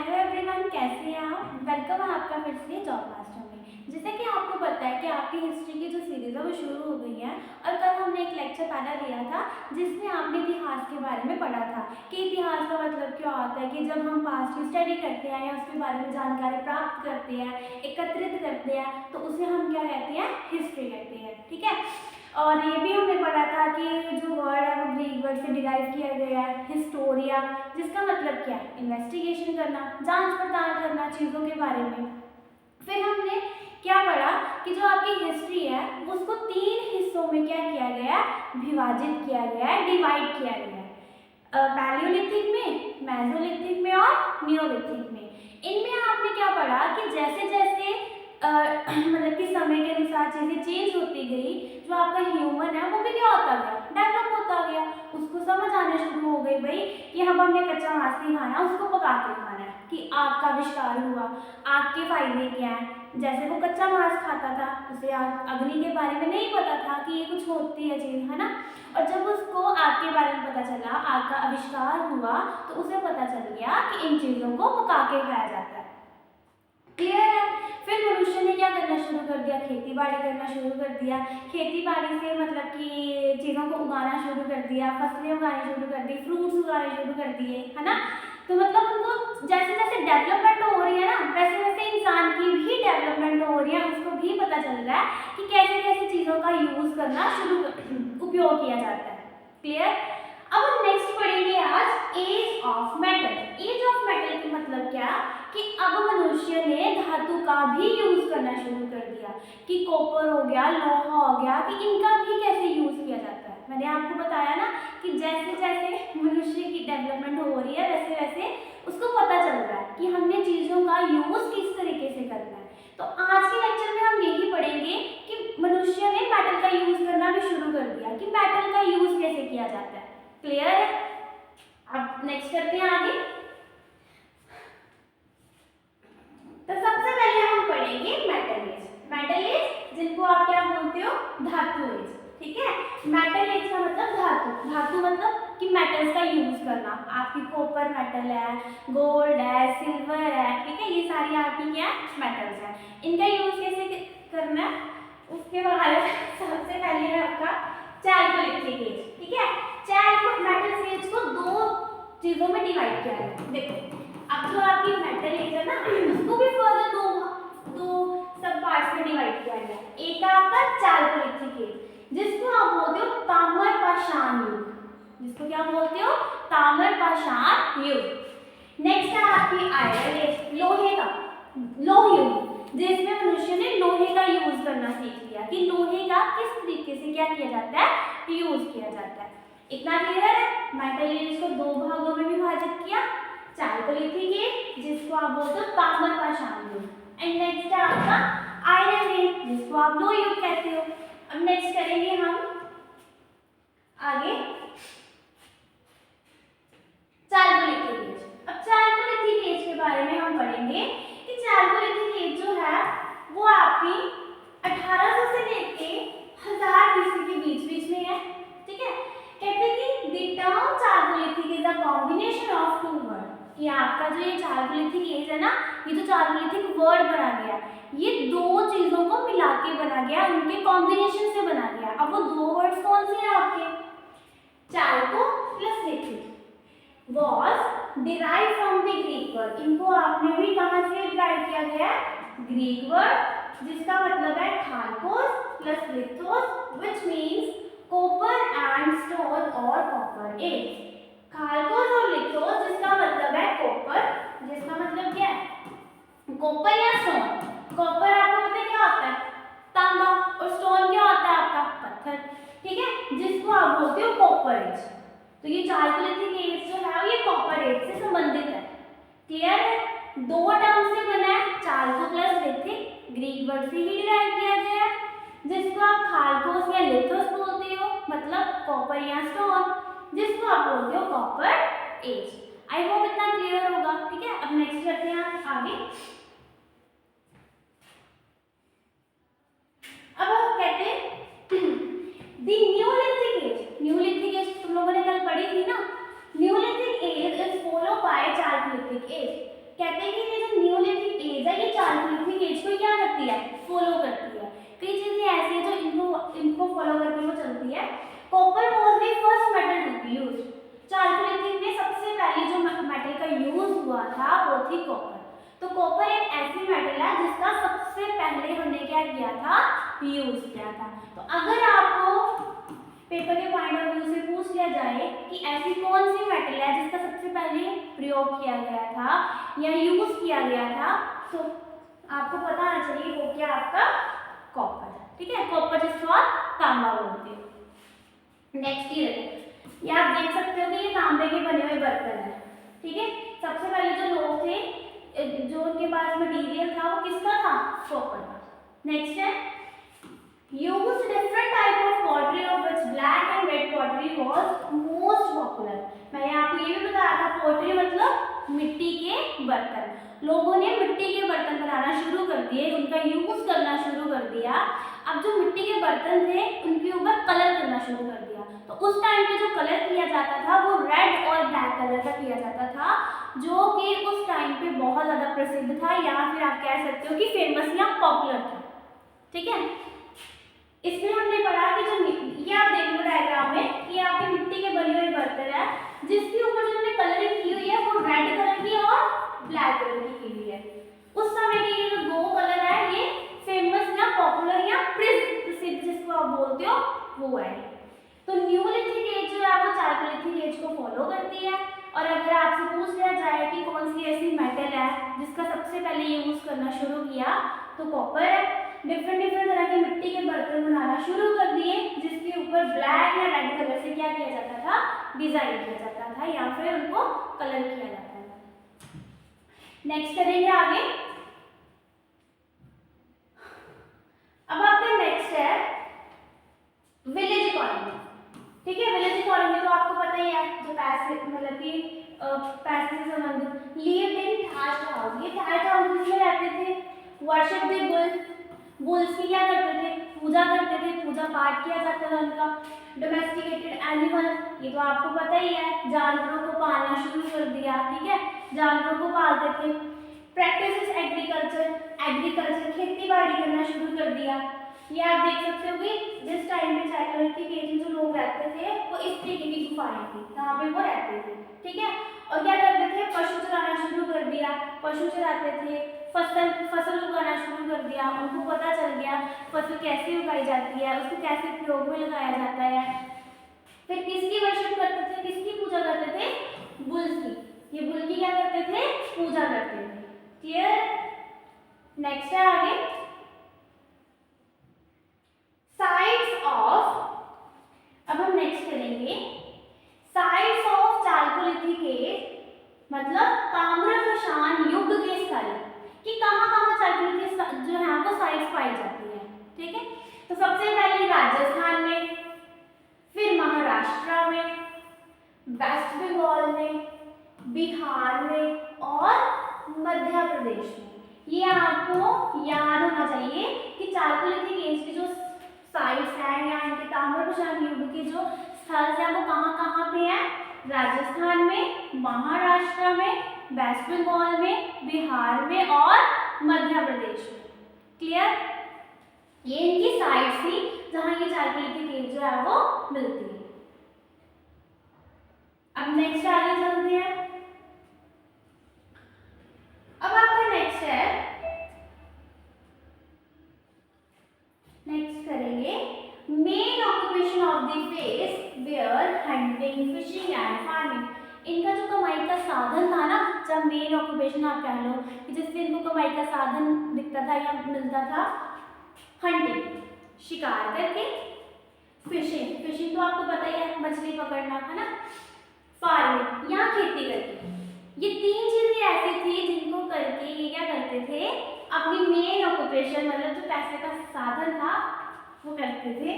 Hello everyone, कैसे हैं आप। वेलकम है आपका फिर से जॉब मास्टर में। जैसे कि आपको पता है कि आपकी हिस्ट्री की जो सीरीज है वो शुरू हो गई है और कल हमने एक लेक्चर पहला लिया था जिसमें आपने इतिहास के बारे में पढ़ा था कि इतिहास का मतलब क्या होता है कि जब हम पास्ट की स्टडी करते हैं या उसके बारे में जानकारी प्राप्त करते हैं, एकत्रित करते हैं, तो उसे हम क्या कहते हैं, हिस्ट्री कहते हैं। ठीक है। और ये भी हमने पढ़ा था कि जो वर्ड है वो ग्रीक वर्ड से डिराइव किया गया है, हिस्टोरिया, जिसका मतलब क्या है, इन्वेस्टिगेशन करना, जांच पड़ताल करना चीज़ों के बारे में। फिर हमने क्या पढ़ा कि जो आपकी हिस्ट्री है उसको 3 हिस्सों में क्या किया गया है, विभाजित किया गया है, डिवाइड किया गया है। पैलियोलिथिक में, मेसोलिथिक में और नियोलिथिक में। इनमें आपने क्या पढ़ा कि जैसे जैसे मतलब कि समय के अनुसार चीज़ें चेंज होती गई, जो आपका ह्यूमन है वो भी क्या होता गया, डेवलप होता गया। उसको समझ आने शुरू हो गई भाई कि हम हमने कच्चा मांस नहीं खाना, उसको पका के खाना है, कि आग का आविष्कार हुआ, आग के फायदे क्या हैं। जैसे वो कच्चा मांस खाता था, उसे अग्नि के बारे में नहीं पता था कि ये कुछ होती है चीज़, है ना। और जब उसको आग के बारे में पता चला, आग का आविष्कार हुआ, तो उसे पता चल गया कि इन चीज़ों को पका के खाया जाता है। क्लियर है। फिर मनुष्य ने क्या करना शुरू कर दिया, खेती बाड़ी करना शुरू कर दिया। खेती बाड़ी से मतलब कि चीज़ों को उगाना शुरू कर दिया, फसलें उगानी शुरू कर दी, फ्रूट्स उगाने शुरू कर दिए, है ना। तो मतलब उनको जैसे जैसे डेवलपमेंट हो रही है ना, वैसे वैसे इंसान की भी डेवलपमेंट हो रही है। उसको भी पता चल रहा है कि कैसे कैसे चीज़ों का यूज़ करना उपयोग किया जाता है। क्लियर। अब हम नेक्स्ट पढ़ेंगे आज age of metal. Age of metal का मतलब क्या कि अब मनुष्य ने धातु का भी यूज करना शुरू कर दिया, कि कॉपर हो गया, लोहा हो गया, कि इनका भी कैसे यूज किया जाता है। मैंने आपको बताया ना कि जैसे जैसे मनुष्य की डेवलपमेंट हो रही है वैसे वैसे उसको पता चल रहा है कि हमने चीज़ों का यूज किस तरीके से करना है। तो आज के लेक्चर में हम यही पढ़ेंगे कि मनुष्य ने मेटल का यूज करना भी शुरू कर दिया, कि मेटल का यूज कैसे किया जाता है। क्लियर है। अब नेक्स्ट करते हैं आगे। तो सबसे पहले हम पढ़ेंगे मेटल एज। मेटल एज जिनको आप क्या बोलते हो, धातु एज। ठीक है। मेटल एज का मतलब धातु, धातु मतलब कि मेटल्स का यूज करना। आपकी कॉपर मेटल है, गोल्ड है, सिल्वर है, ठीक है, ये सारी आपकी क्या मेटल्स है। इनका यूज कैसे करना है उसके बारे में सबसे पहले है आपका चैल्कोलिथिक एज। ठीक है। मेटल एज को 2 चीजों में डिवाइड किया है। देखो, अब जो आपकी मेटल एज है ना, उसको भी फर्दर दो सब पार्ट्स में डिवाइड किया गया। एक आपका चैल्कोलिथिक एज, जिसको आप बोलते हो ताम्र पाषाण युग। जिसको क्या बोलते हो, ताम्र पाषाण युग। नेक्स्ट है आपकी आयरन एज, लोहे का, लोह युग, जिसमें मनुष्य ने लोहे का यूज करना सीख लिया, कि लोहे का किस तरीके से क्या किया जाता है, यूज किया जाता है। इतना क्लियर है। मेटल एज को 2 भागों में विभाजित किया, चैल्कोलिथिक एज जिसको आप बोलते हो ताम्र पाषाण युग, एंड नेक्स्ट है आपका आयरन एज जिसको आप लोह युग कहते हो। अब नेक्स्ट करेंगे हम आगे चैल्कोलिथिक एज। अब चैल्कोलिथिक एज के बारे में हम पढ़ेंगे कि चैल्कोलिथिक एज जो है वो आपकी 1800 से लेके 1000 BC के बीच में है। ठीक है। कहते हैं कि the term Chalcolithic is a combination of 2 word, कि आपका जो ये चैल्कोलिथिक एज है ना, ये जो चैल्कोलिथिक वर्ड बना गया, ये 2 चीजों को मिला के बना गया, उनके कॉम्बिनेशन से बना गया। अब वो 2 वर्ड्स कौन से हैं आपके, chalco plus lithic was derived from the Greek word। इनको आपने भी कहाँ से डिराइव किया गया है, ग्रीक वर्ड जिसका मतलब है khalkos plus lithos, which means copper and stone और copper एज। खालकोस और लिथोस जिसका मतलब है कॉपर, जिसका मतलब क्या है, कॉपर या स्टोन। कॉपर आपको पता है क्या होता है, तांबा, और स्टोन क्या होता है आपका, पत्थर। ठीक है। जिसको आप बोलते हो कॉपर एज। तो ये चैल्कोलिथिक एज जो है ये कॉपर एज से संबंधित है। क्लियर है। 2 टर्म से बना है, चाल्को प्लस लिथिक, ग्रीक वर्ड से ही डिराइव किया गया है, जिसको आप खालकोस या लिथोस बोलते हो, मतलब कॉपर या स्टोन, जिसको आप बोलते हो कॉपर एज। आई होप इतना क्लियर होगा। ठीक है। अब नेक्स्ट करते हैं आगे। अब कहते हैं the neolithic age. Neolithic age तुम लोगों ने कल पढ़ी थी ना। Neolithic age is follow by chalcolithic age. कहते कि ये जो न्यूलिथिक एज है ये चालकोलिथिक एज को क्या करती है, फॉलो करती है। कई चीजें ऐसी है जो इनको फॉलो करके वो चलती है। Copper was the first metal to be used. Chalcolithic में सबसे पहले जो मेटल का यूज हुआ था वो थी कॉपर। तो कॉपर एक ऐसी मेटल है जिसका सबसे पहले हमने क्या किया था, यूज किया था। तो अगर आपको पेपर के पॉइंट ऑफ व्यू से पूछ लिया जाए कि ऐसी कौन सी मेटल है जिसका सबसे पहले प्रयोग किया गया था या यूज किया गया था, तो आपको पता आना चाहिए वो क्या, आपका कॉपर। ठीक है, कॉपर जिसको आप तांबा बोलते हैं। नेक्स्ट ये आप देख सकते हो कि ये तांबे के बने हुए बर्तन है। ठीक है, सबसे पहले जो लोग थे, जो उनके पास मटेरियल था वो किसका था, कॉपर का। नेक्स्ट है used different type of pottery of which black and red pottery was most popular। मैंने आपको ये भी बताया था pottery मतलब मिट्टी के बर्तन। लोगों ने मिट्टी के बर्तन बनाना शुरू कर दिए, उनका यूज करना शुरू कर दिया। अब जो मिट्टी के बर्तन थे उनके ऊपर कलर करना शुरू कर दिया। तो उस टाइम पे जो कलर किया जाता था वो रेड और ब्लैक कलर का किया जाता था, जो कि उस टाइम पे बहुत ज्यादा प्रसिद्ध था, या फिर आप कह सकते हो कि फेमस या पॉपुलर था। ठीक है, इसमें हमने पढ़ा कि जो ये आप देख लो डायग्राम में कि आपके मिट्टी के बने हुए बर्तन है जिसके ऊपर जो हमने कलरिंग की हुई है वो रेड कलर की और ब्लैक कलर की हुई है। उस समय के ये जो दो कलर है ये फेमस या पॉपुलर या प्रसिद्ध जिसको आप बोलते हो वो है। तो न्यूलिथिक एज जो है वो चालकोलिथिक एज को फॉलो करती है। और अगर आपसे पूछ लिया जाए कि कौन सी ऐसी मेटल है जिसका सबसे पहले यूज करना शुरू किया, तो कॉपर है। डिफरेंट तरह के मिट्टी के बर्तन बनाना शुरू कर दिए जिसके ऊपर ब्लैक या रेड कलर से क्या किया जाता था, डिजाइन किया जाता था या फिर उनको कलर किया जाता था। नेक्स्ट करेंगे आगे। अब आपका नेक्स्ट है विलेज इकोनॉमी। ठीक है, विलेज इकोनॉमी तो आपको पता ही है, जो पैसे मतलब कि पैसे से संबंधित। Lived in thatched house. ये थैच्ड हाउस में रहते थे। Worship the bull. बुल्स की क्या करते थे, पूजा करते थे, पूजा पाठ किया जाता था उनका। डोमेस्टिकेटेड एनिमल, ये तो आपको पता ही है, जानवरों को पालना शुरू कर दिया। ठीक है, जानवरों को पालते थे। प्रैक्टिसेस एग्रीकल्चर, खेती बाड़ी करना शुरू कर दिया। ये आप देख सकते हो कि जिस टाइम पे चाइल्ड एज में जो लोग रहते थे वो इस तरीके की गुफाएं थी जहाँ पे वो रहते थे। ठीक है, और क्या करते थे, पशु चराना शुरू कर दिया, पशु चराते थे। फसल उगाना शुरू कर दिया, उनको पता चल गया फसल कैसे उगाई जाती है, उसको कैसे प्रयोग में लगाया जाता है। फिर किसकी वर्शिप करते थे, किसकी पूजा करते थे, बुल्स की। ये बुल की क्या करते थे, पूजा करते थे। क्लियर। नेक्स्ट है आगे साइट्स ऑफ। अब हम नेक्स्ट करेंगे साइट्स ऑफ चालकोलिथिक एज, मतलब ताम्रपाषाण युग के स्थल कि कहाँ चालकोलिथिक जो है वो साइट्स पाई जाती है। ठीक है, तो सबसे पहले राजस्थान में, फिर महाराष्ट्र में, वेस्ट बंगाल में, बिहार में और मध्य प्रदेश में। ये आपको याद होना चाहिए कि चालकोलिथिक एज की जो साइट्स हैं या इनके ताम्रपाषाण युग के जो स्थल हैं वो कहाँ पे हैं, राजस्थान में, महाराष्ट्र में, वेस्ट बंगाल में, बिहार में और मध्य प्रदेश में। क्लियर। ये इनकी साइट्स थी जहां ये चालकोलिथिक एज जो है वो मिलती है। अब नेक्स्ट आगे चलते हैं। अब आपका नेक्स्ट है, नेक्स्ट करेंगे main occupation of the phase were hunting, fishing and farming. इनका जो कमाई का साधन था ना, जब मेन ऑक्यूपेशन आप कह लो कि जिससे इनको कमाई का साधन दिखता था या मिलता था, हंटिंग शिकार करके, फिशिंग तो आपको पता ही है मछली पकड़ना है ना, फार्मिंग या खेती करके। ये तीन चीजें ऐसी थी जिनको करके ये क्या करते थे, अपनी मेन ऑक्यूपेशन मतलब जो पैसे का साधन था वो करते थे।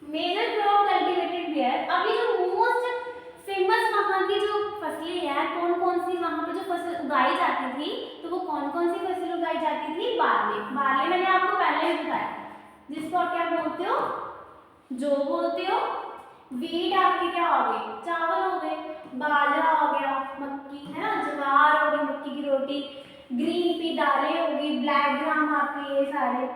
Major crop cultivated here. अब ये जो मोस्ट फेमस वहाँ की जो फसलें हैं, कौन कौन सी वहाँ पे जो फसल उगाई जाती थी, तो वो कौन कौन सी फसल उगाई जाती थी, बार्ले मैंने आपको पहले ही बताया, जिसको आप क्या बोलते हो, जौ बोलते हो। वीट आपके क्या हो गए, चावल हो गए, बाजरा हो गया, मक्की है ना, ज्वार हो गई, रोटी, ग्रीन पी दालें होगी, ब्लैक ग्राम आपके ये सारे,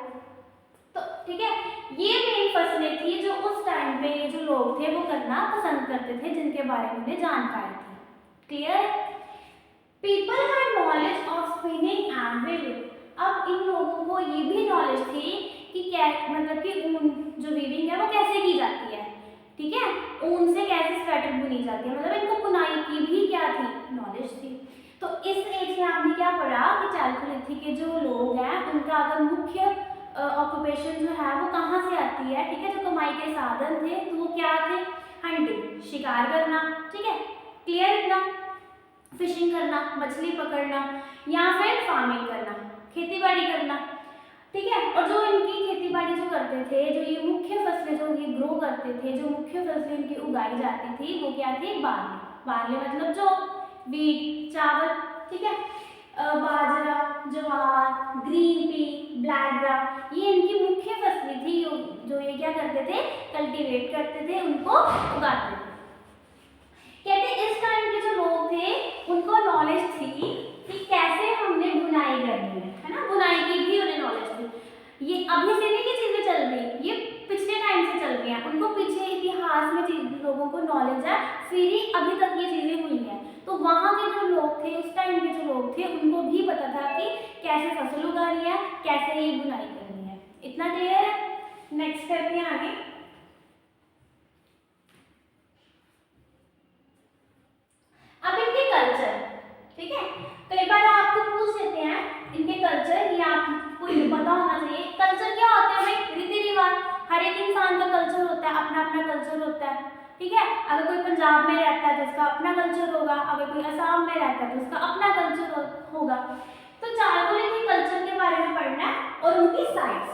तो ठीक है, ये मेन फसलें थी जो उस टाइम पे ये जो लोग थे वो करना पसंद करते थे, जिनके बारे में उन्हें जानकारी थी। Clear? People had knowledge of spinning and weaving. अब इन लोगों को ये भी नॉलेज थी कि क्या मतलब कि ऊन जो वीविंग है वो कैसे की जाती है, ठीक है, ऊन से कैसे स्वेटर बुनी जाती है, मतलब इनको बुनाई की भी क्या थी, नॉलेज थी। तो इस एज में आपने क्या पढ़ा कि चालकोलिथिक के जो लोग हैं उनका अगर मुख्य ऑक्यूपेशन जो है वो कहाँ से आती है, ठीक है, जो कमाई के साधन थे तो वो क्या थे, हंटिंग, शिकार करना, ठीक है, क्लियर इतना, फिशिंग करना, मछली पकड़ना, या फिर फार्मिंग करना, खेती बाड़ी करना, ठीक है। और जो इनकी खेती बाड़ी जो करते थे, जो ये मुख्य फसलें जो ये ग्रो करते थे, जो मुख्य फसलें इनकी उगाई जाती थी वो क्या थी, बार्ले, बार्ले मतलब जो वीट, चावल, ठीक है, बाजरा, ज्वार, ग्रीन पी, ब्लैक ग्राम, ये इनकी मुख्य फसलें थी जो ये क्या करते थे, कल्टीवेट करते थे, उनको उगाते थे। कहते इस टाइम के जो लोग थे उनको नॉलेज थी कि कैसे हमने बुनाई करनी है ना, बुनाई की भी उन्हें नॉलेज थी। ये अभी से नहीं ये चीजें चल रही, ये पिछले टाइम से चल रही हैं, उनको पीछे इतिहास में लोगों को नॉलेज है, फिर ही अभी तक ये चीजें हुई हैं। तो वहाँ के जो लोग थे, उस टाइम के जो लोग थे, उनको भी पता था कि कैसे फसल उगानी है, कैसे ये बुनाई करनी है। इतना क्लियर है? नेक्स्ट करते हैं आगे। अब इनके कल्चर, ठीक है, कई बार आपको पूछ लेते हैं इनके कल्चर, ये आपको ये पता होना चाहिए। कल्चर क्या होता है भाई? रीति रिवाज। हर एक इंसान का कल्चर होता है, अपना अपना कल्चर होता है, ठीक है। अगर कोई पंजाब में रहता है तो उसका अपना कल्चर होगा, अगर कोई असम में रहता है तो उसका अपना कल्चर होगा। तो चालकोलिथिक कल्चर के बारे में पढ़ना है और उनकी साइट्स।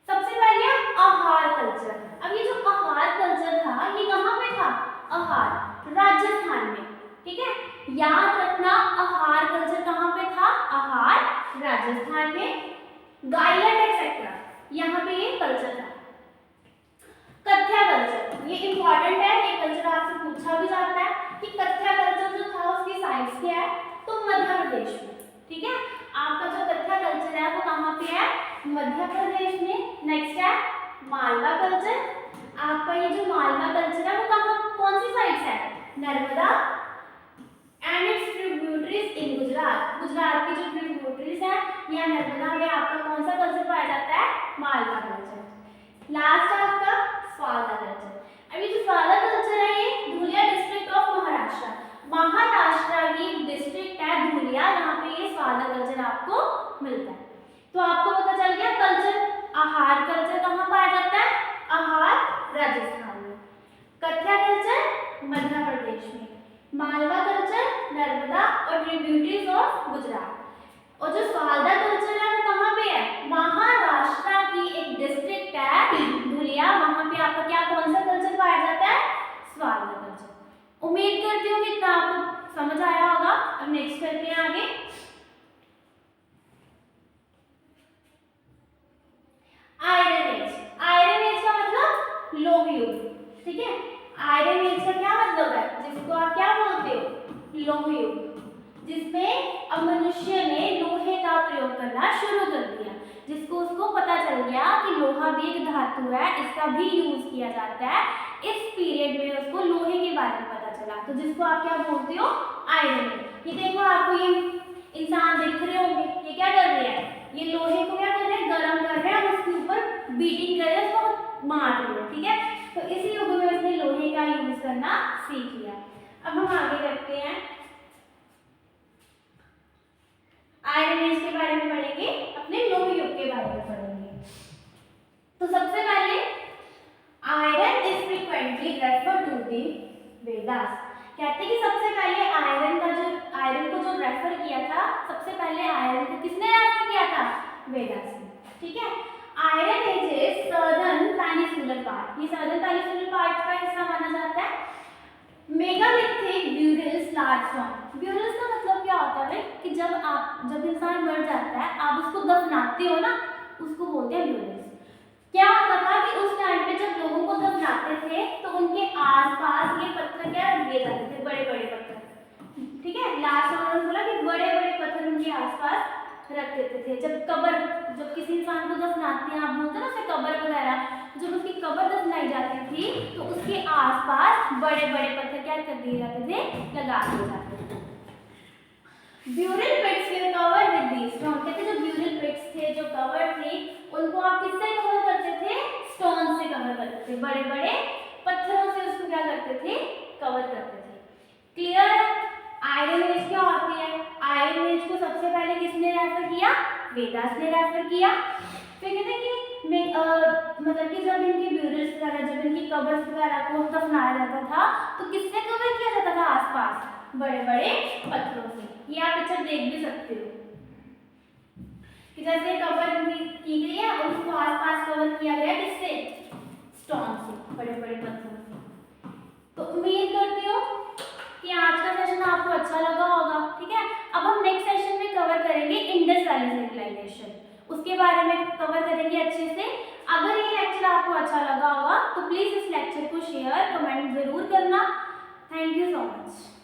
सबसे पहले आहार कल्चर। अब ये जो आहार कल्चर था ये कहाँ पे था? आहार, राजस्थान में, ठीक है, याद रखना आहार कल्चर कहाँ पे था? आहार, राजस्थान में। गायलैंड एक्सेट्रा, यहाँ पे ये कल्चर था। कथ्या कल्चर, ये इंपॉर्टेंट है, ये कल्चर आपसे पूछा भी जाता है कि कथ्या कल्चर जो था उसकी साइट्स क्या है, तो मध्य प्रदेश में, ठीक है। आपका जो कथ्या कल्चर है वो कहाँ पे है? मध्य प्रदेश में। नेक्स्ट है मालवा कल्चर। आपका ये जो मालवा कल्चर है वो कहाँ, कौन सी साइड है? नर्मदा एंड इट्स ट्रिब्यूटरीज इन गुजरात। गुजरात की जो ट्रिब्यूटरीज है या नर्मदा में आपका कौन सा कल्चर पाया जाता है? मालवा कल्चर। लास्ट आपका स्वादा कल्चर। अब ये जो स्वादा कल्चर है ये धुलिया डिस्ट्रिक्ट ऑफ महाराष्ट्र, महाराष्ट्र की डिस्ट्रिक्ट है धुलिया, जहाँ पे ये स्वादा कल्चर आपको मिलता है। तो आपको पता चल गया कल्चर। आहार कल्चर कहाँ पाया जाता है? आहार, राजस्थान में। कथ्या कल्चर मध्य प्रदेश में। मालवा कल्चर नर्मदा और ट्रिब्यूटरीज ऑफ गुजरात। और जो स्वादा कल्चर है वो कहाँ पे है? महाराष्ट्र की एक डिस्ट्रिक्ट है धुलिया, वहां पे आपका क्या कौन सा कल्चर पाया जाता है? स्वादा कल्चर। उम्मीद करती हूँ कि इतना आपको समझ आया होगा। अब नेक्स्ट करते हैं आगे। Iron age. आयरन एज का मतलब लोह युग, ठीक है। आयरन एज का क्या मतलब है? जिसको आप क्या बोलते हो? लोह युग, जिसमें अब मनुष्य ने लोहे का प्रयोग करना शुरू कर दिया, जिसको उसको पता चल गया कि लोहा भी एक धातु है, इसका भी यूज किया जाता है। इस पीरियड में उसको लोहे के बारे में पता चला, तो जिसको आप क्या बोलते हो? Iron age. ये देखो आपको ये इंसान दिख रहे होंगे, ये क्या कर रहे हैं? ये लोहे को क्या कर रहे हैं? गर्म कर रहे हैं और उसके ऊपर बीटिंग कर रहे हैं, उसको मार रहे हैं, ठीक है। तो इसी युग में उसने लोहे का यूज करना सीख लिया। अब हम आगे करते हैं, आयरन एज के बारे में पढ़ेंगे, अपने लोह युग के बारे में पढ़ेंगे। तो सबसे पहले iron is frequently refer to the Vedas. कहते हैं कि सबसे पहले आयरन को जो रेफर किया था, सबसे पहले आयरन को किसने रेफर किया था? वेदास ने, ठीक है। Iron age is southern peninsular part, ये सर्दर्न पेनिनसुलर पार्ट का हिस्सा माना जाता है। Megalithic burials large form. Burials का मतलब क्या होता है कि जब इंसान मर जाता है आप उसको दफनाते हो ना, उसको बोलते हैं ब्यूरल्स। क्या होता था कि उस टाइम पे जब लोगों को दफनाते थे तो उनके आसपास ये पत्थर क्या दिए जाते थे? बड़े बड़े पत्थर, ठीक है। लास्ट में उन्होंने बोला कि बड़े बड़े पत्थर आसपास रख देते थे। जब किसी इंसान को दफनाते हैं, आप बोलते हैं ना उसे कब्र वगैरह, जब उसकी कब्र दफनाई जाती थी तो उसके आसपास बड़े बड़े पत्थर क्या कर दिए जाते थे, लगा दिए जाते थे। Burial pits were covered with these stone, कहते हैं जो ब्यूरल पिट्स थे, जो कवर थे, उनको आप किससे कवर करते थे, स्टोन से कवर करते थे, बड़े बड़े पत्थरों से उसको क्या करते थे, कवर करते थे। क्लियर? आयरन एज क्या होती है? आयरन एज को सबसे पहले किसने रेफर किया, वेदास ने रेफर किया। फिर कहते हैं कि मतलब कि जब इनके ब्यूरल्स वगैरह, जब इनकी कब्र्स वगैरह को दफनाया जाता था तो किससे कवर किया जाता था, आसपास बड़े बड़े पत्थरों से। ये आप पिक्चर देख भी सकते हो कि जैसे कवर की गई है और उसको आसपास कवर किया गया किससे, स्टोन से, बड़े बड़े पत्थरों से। तो उम्मीद करती हूँ कि आज का सेशन आपको अच्छा लगा होगा। ठीक है, अब हम नेक्स्ट सेशन में कवर करेंगे इंडस वैली सिविलाइजेशन, उसके बारे में कवर करेंगे अच्छे से। अगर ये लेक्चर आपको अच्छा लगा होगा तो प्लीज इस लेक्चर को शेयर, कमेंट जरूर करना। Thank you so much.